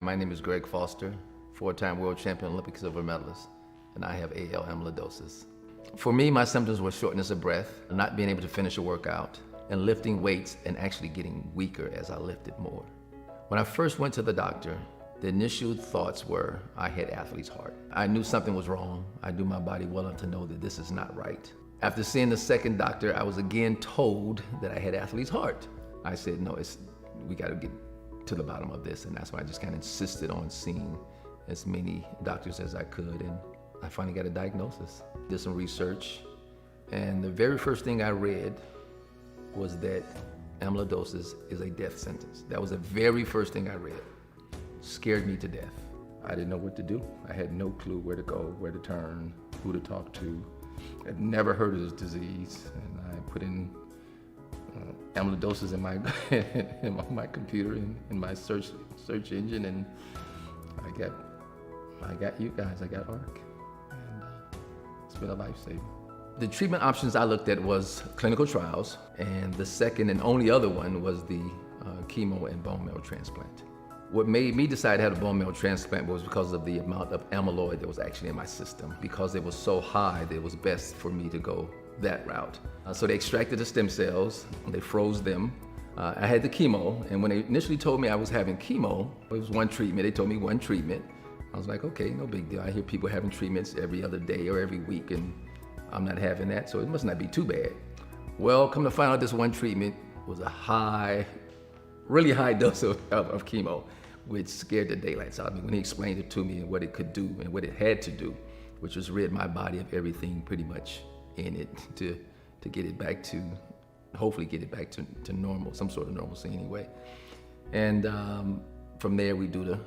My name is Greg Foster, four-time world champion Olympic silver medalist, and I have AL amyloidosis. For me, my symptoms were shortness of breath, not being able to finish a workout, and lifting weights and actually getting weaker as I lifted more. When I first went to the doctor, the initial thoughts were I had athlete's heart. I knew something was wrong. I knew my body well enough to know that this is not right. After seeing the second doctor, I was again told that I had athlete's heart. I said, no, we got to get to the bottom of this, and that's why I just kind of insisted on seeing as many doctors as I could, and I finally got a diagnosis. Did some research, and the very first thing I read was that amyloidosis is a death sentence. That was the very first thing I read. Scared me to death. I didn't know what to do. I had no clue where to go, where to turn, who to talk to. I'd never heard of this disease, and I put in amyloidosis in my in my computer in my search engine, and I got you guys. I got ARC, and it's been a lifesaver. The treatment options I looked at was clinical trials, and the second and only other one was the chemo and bone marrow transplant. What made me decide to have a bone marrow transplant was because of the amount of amyloid that was actually in my system. Because it was so high that it was best for me to go that route. So they extracted the stem cells, they froze them. I had the chemo, and when they initially told me I was having chemo, it was one treatment. They told me one treatment. I was like, okay, no big deal. I hear people having treatments every other day or every week, and I'm not having that, so it must not be too bad. Well, come to find out, this one treatment was a really high dose of chemo, which scared the daylights out of me when he explained it to me and what it could do and what it had to do, which was rid my body of everything pretty much in it to get it back to, hopefully get it back to normal, some sort of normalcy anyway. And from there we do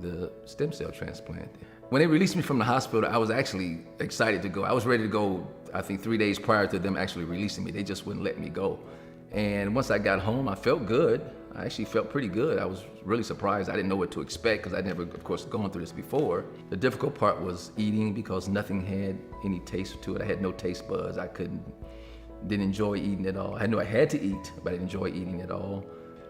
the stem cell transplant. When they released me from the hospital, I was actually excited to go. I was ready to go, I think 3 days prior to them actually releasing me. They just wouldn't let me go. And once I got home, I felt good. I actually felt pretty good. I was really surprised. I didn't know what to expect because I'd never, of course, gone through this before. The difficult part was eating because nothing had any taste to it. I had no taste buds. Didn't enjoy eating at all. I knew I had to eat, but I didn't enjoy eating at all.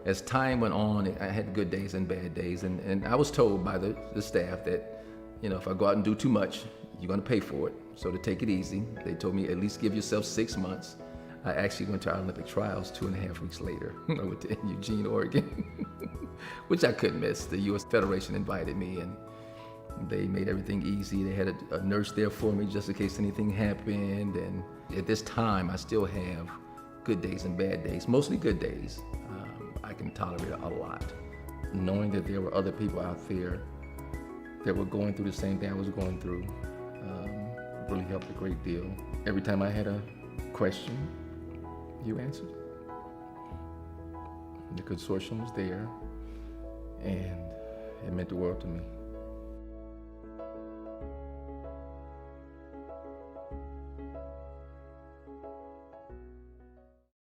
As time went on, I had good days and bad days. And I was told by the staff that, if I go out and do too much, you're gonna pay for it. So to take it easy, they told me at least give yourself 6 months. I actually went to our Olympic trials 2.5 weeks later. I went to Eugene, Oregon, which I couldn't miss. The U.S. Federation invited me, and they made everything easy. They had a nurse there for me just in case anything happened. And at this time, I still have good days and bad days, mostly good days. I can tolerate a lot. Knowing that there were other people out there that were going through the same thing I was going through really helped a great deal. Every time I had a question, you answered. The consortium was there, and it meant the world to me.